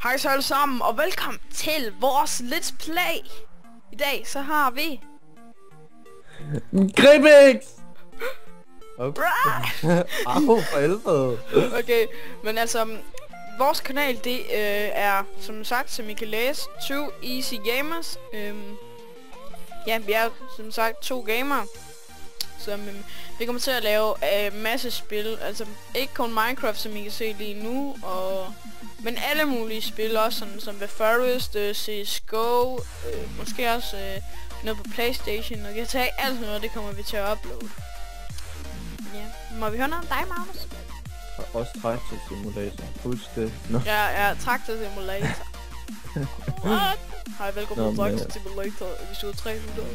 Hej så alle sammen, og velkommen til vores Let's Play. I dag så har vi Gribix! Au, for helvede. Okay, men altså vores kanal det er som sagt, som I kan læse, 2 Easy Gamers. Ja, vi er som sagt 2 gamere, som vi kommer til at lave masse spil, altså ikke kun Minecraft, som I kan se lige nu, men alle mulige spil også, sådan som The Forest, CSGO, måske også noget på PlayStation, og GTA, alt noget, det kommer vi til at uploade. Ja, må vi høre noget om dig, Magnus? Også Traktor Simulator, fuldstændig. No. Ja, Traktor Simulator. What? Hej, velkommen til Traktor Simulator, episode 300.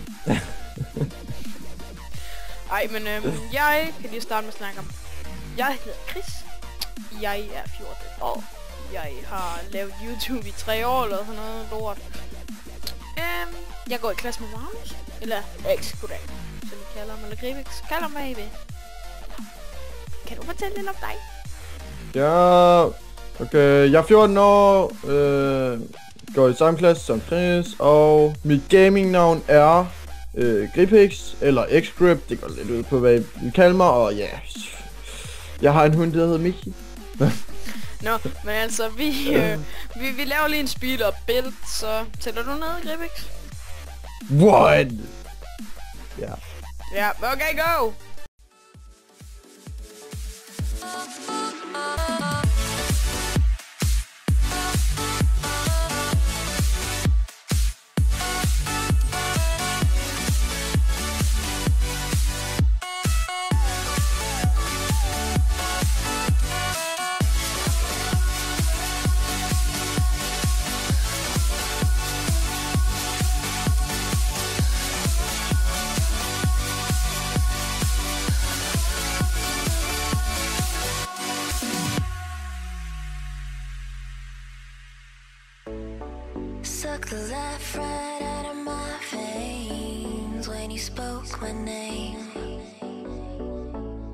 Ej, men jeg kan lige starte med at snakke om. Jeg hedder Chris. Jeg er 14 år. Jeg har lavet YouTube i 3 år eller sådan noget lort. Jeg går i klasse med Magnus. Eller X, goddag. Som vi kalder ham, eller Gribix. Kald ham, hvad I vil. Kan du fortælle lidt om dig? Ja, okay, jeg er 14 år. Går i samme klasse som Chris. Og mit gamingnavn er Gripix, eller X-Grip. Det går lidt ud på, hvad I vil kalde mig. Og ja, jeg har en hund, der hedder Mickey. Nå, men altså, vi laver lige en speed-up build, så tæller du ned, Gribix? What? Ja. Ja, okay, go! Suck the life right out of my veins when you spoke my name.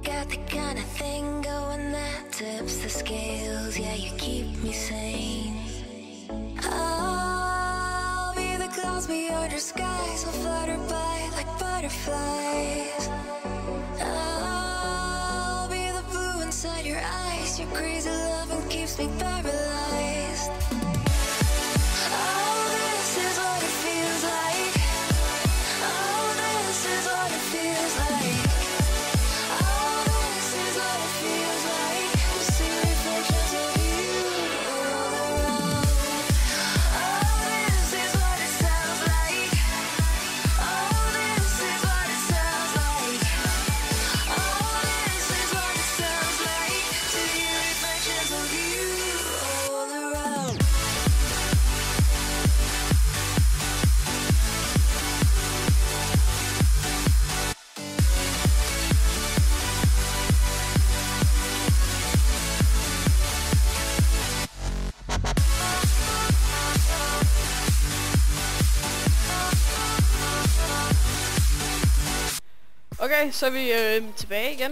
Got the kind of thing going that tips the scales. Yeah, you keep me sane. I'll be the clouds beyond your skies. I'll flutter by like butterflies. I'll be the blue inside your eyes. Your crazy loving keeps me paralyzed. Okay, så er vi tilbage igen.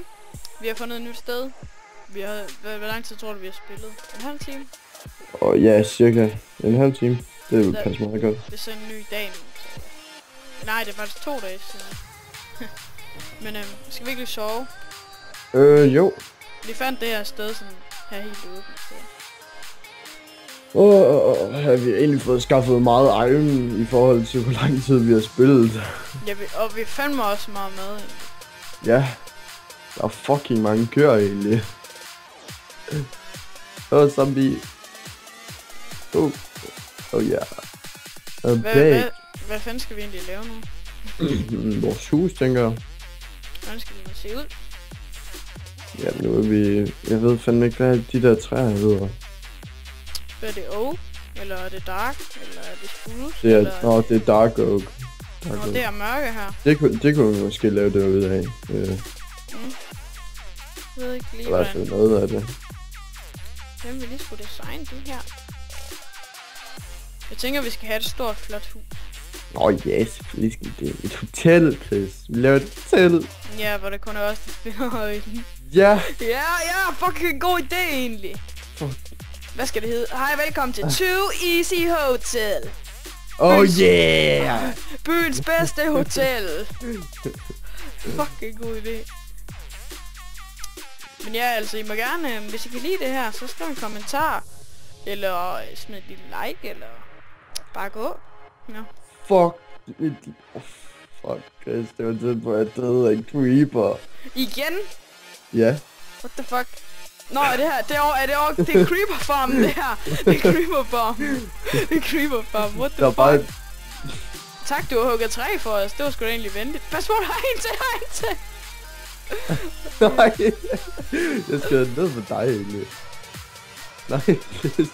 Vi har fundet et nyt sted. Vi har, hvor lang tid tror du vi har spillet? En halv time? Og ja, cirka en halv time. Det er jo kanskje meget godt. Det er så en ny dag nu. Så. Nej, det er faktisk 2 dage siden. Men skal vi ikke lige sove? Jo. Vi fandt det her sted sådan her helt åbent. Har vi egentlig fået skaffet meget iron i forhold til, hvor lang tid vi har spillet. Ja, og vi fandme også meget mad. Ja, der er fucking mange køer egentlig. Zombie. Yeah. Hvad fanden skal vi egentlig lave nu? Vores hus, tænker jeg. Hvordan skal det se ud? Ja, nu er vi... Jeg ved fandme ikke, hvad de der træer hedder. Er det oak? Eller er det dark? Eller er det spruce? Det er, det er dark oak. Nå, det er mørke her. Det kunne vi måske lave derude af. Jeg ved ikke lige, i hvert fald noget af det. Hvem vil lige skulle designe det her? Jeg tænker, vi skal have et stort, flot hus. Ja, selvfølgelig skal det. Et hotel, Chris. Vi laver et hotel. Ja, hvor det kun er os, der spiller i den. Ja. Ja, fucking god idé egentlig. Fuck. Hvad skal det hedde? Hej, velkommen til Too Easy Hotel. Oh yeah! Byens bedste hotel. Fucking god idé. Men ja, altså, I må gerne, hvis I kan lide det her, så skriv en kommentar. Eller smid et lille like, eller bare gå. Ja. Fuck, Chris, det var tæt på at døde af en creeper. Igen? Ja. What the fuck? Nå, er det her, det er creeper farm, det her. Det er creeper farm. Det er creeper farm, what the fuck? Bare... Tak, du har hugget træ for os, det var sgu da egentlig venligt. Pas på, der er en til. Nej, jeg skal ned med dig egentlig. Nej, Chris.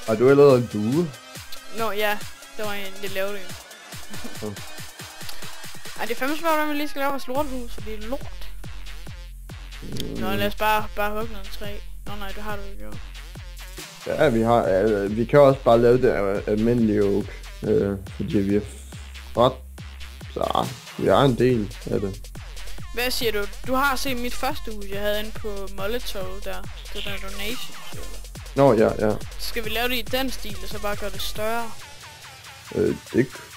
Har du lavet en due? Nå, ja. Det var en, det lavede jeg. Ej, det er fandme svært, at vi lige skal lave vores lorthus, for det er lort. Nå, lad os bare hugge noget træ. Nå nej, det har du jo gjort. Ja, vi kan også bare lave det almindelige oak. Fordi vi er ret... Så vi har en del af det. Hvad siger du? Du har set mit første hus, jeg havde inde på Molotov der. Det der donation. Nå, ja. Skal vi lave det i den stil, og så bare gøre det større?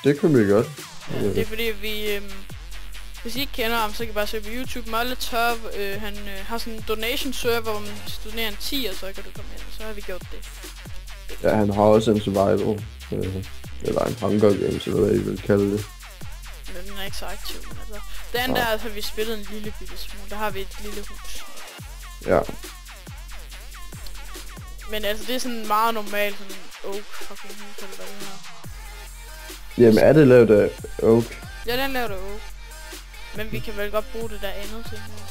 Det kunne vi godt. Ja, det er fordi vi... hvis I ikke kender ham, så kan I bare søge på YouTube. Molotov, han har sådan en donation server, hvor man donerer en 10, og så kan du komme ind, og så har vi gjort det. Ja, han har også en survival. Eller en hunger game, så hvad I vil kalde det. Men den er ikke så aktiv, men altså... Den der har vi spillet en lille bitte smule. Der har vi et lille hus. Ja. Men altså, det er sådan meget normalt, sådan oak fucking hus, eller hvad det her. Jamen, er det lavet af oak? Ja, den laver det oak. Men vi kan vel godt bruge det der andet ting nu.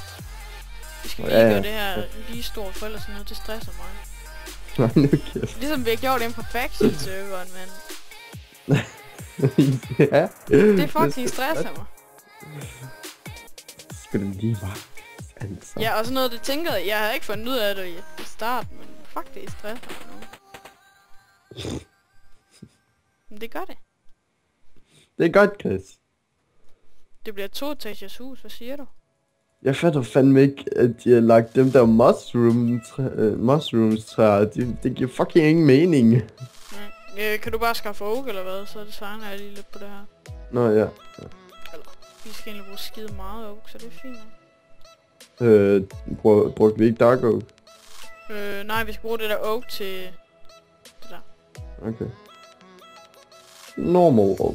Vi skal lige gøre det her lige stort, for ellers sådan noget, det stresser mig. Nej, nu kæft. Ligesom vi har gjort det på faction-serveren, men... Ja. Det fucking stresser mig. Skal det lige bare... Altså. Ja, og sådan noget, det tænker jeg. Jeg havde ikke fundet ud af det i starten, men fuck, det stresser mig nu. Men det gør det. Det er godt, Chris. Det bliver 2-etagers hus, hvad siger du? Jeg fatter fandme ikke, at de har lagt dem der mushrooms træer. Det giver fucking ingen mening. Kan du bare skaffe oak eller hvad? Så designer jeg lige lidt på det her. Nå, ja. Eller, vi skal egentlig bruge skide meget oak, så det er fint. Brugte vi ikke dark oak? Nej, vi skal bruge det der oak til... det der. Okay. Normal oak.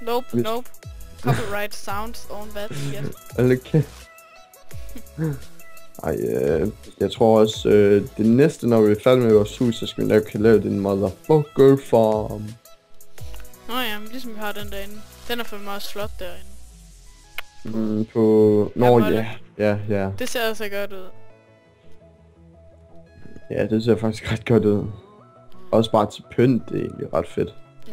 Nope. Copyright sounds on that, yes. Okay. Ej, jeg tror også, det næste, når vi er færdige med vores hus, så skal vi nok kan lave den motherfucker farm. Nå ja, men ligesom vi har den derinde. Den er fandme også flot derinde. Ja. Det ser altså godt ud. Ja, det ser faktisk ret godt ud. Også bare til pynt, det er egentlig ret fedt. Ja.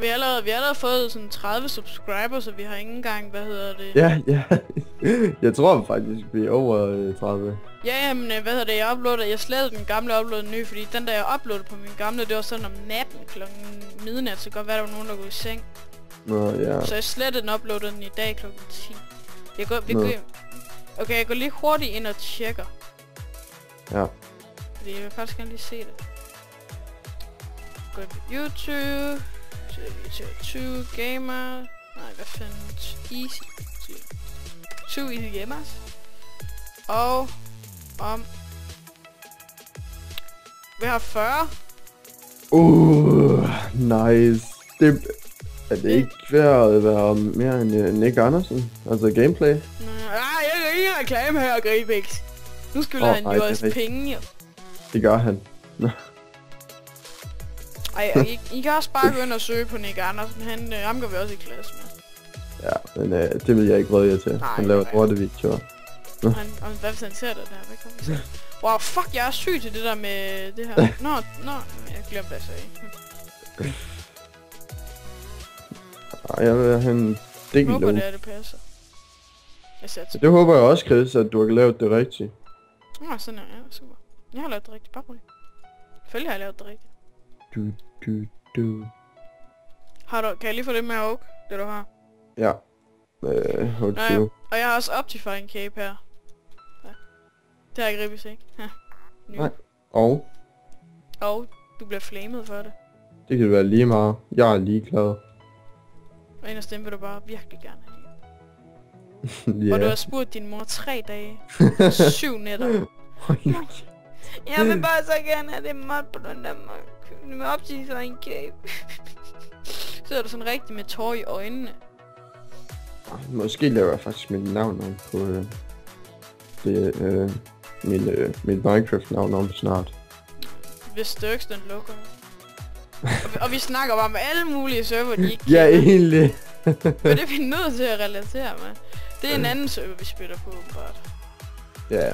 Vi har allerede fået sådan 30 subscribers, så vi har ikke engang, hvad hedder det? Ja. Jeg tror faktisk, vi er over 30. Ja, men hvad hedder det, jeg slettede den gamle og uploadede den nye, fordi den der jeg uploadede på min gamle, det var sådan om natten klokken midnat, så godt være der var nogen, der går i seng. Nå, ja. Så jeg slettede den og uploadede den i dag klokken 10. Okay, jeg går lige hurtigt ind og tjekker. Ja. Fordi jeg vil faktisk gerne lige se det. Gå ind på YouTube. Så er vi til 2 Gamer. Nej, hvad fanden? Easy. 2 Easy Gamers. Og vi har 40. Nice. Er det ikke værd at være mere end Nick Andersen? Altså gameplay? Nej, jeg kan ikke reklame her, Gripix. Nu skylder han jo også penge, jo. Det gør han. Ej, I kan også bare gå ind og søge på Nick Andersen. Ham går vi også i klasse med. Ja, men det vil jeg ikke råde jer til. Han laver lortevideoer. Hvad hvis han ser det der? Hvad kan vi se? Wow, fuck, jeg er syg til det der med det her. Nå, jeg glemte hvad jeg sagde. Ej, jeg vil have en del. Jeg håber det passer. Det håber jeg også, Chris, at du har lavet det rigtigt. Nå, sådan er jeg, super. Jeg har lavet det rigtigt, bare roligt. Selvfølgelig har jeg lavet det rigtigt. Du. Kan jeg lige få det med oak, det du har? Ja, H20. Og jeg har også Optifying Cape her. Ja. Det har jeg Gribis ikke. Ja. Nej. Og Og du bliver flamet for det. det kan være lige meget. Jeg er ligeglad. Og inderst inde vil du bare virkelig gerne have. Og du har spurgt din mor 3 dage. 7 nætter. Jeg vil bare så gerne have det mod på den der med Optifying Cape. Så er du sådan rigtig med tår i øjnene. Måske laver jeg faktisk mit navn om på mit Minecraft-navn om snart. Hvis Dirksten lukker. Og vi snakker bare med alle mulige server, de ikke Ja, kender. egentlig. Men det er vi nødt til at relatere med. Det er en anden server, vi spiller på, åbenbart. Ja.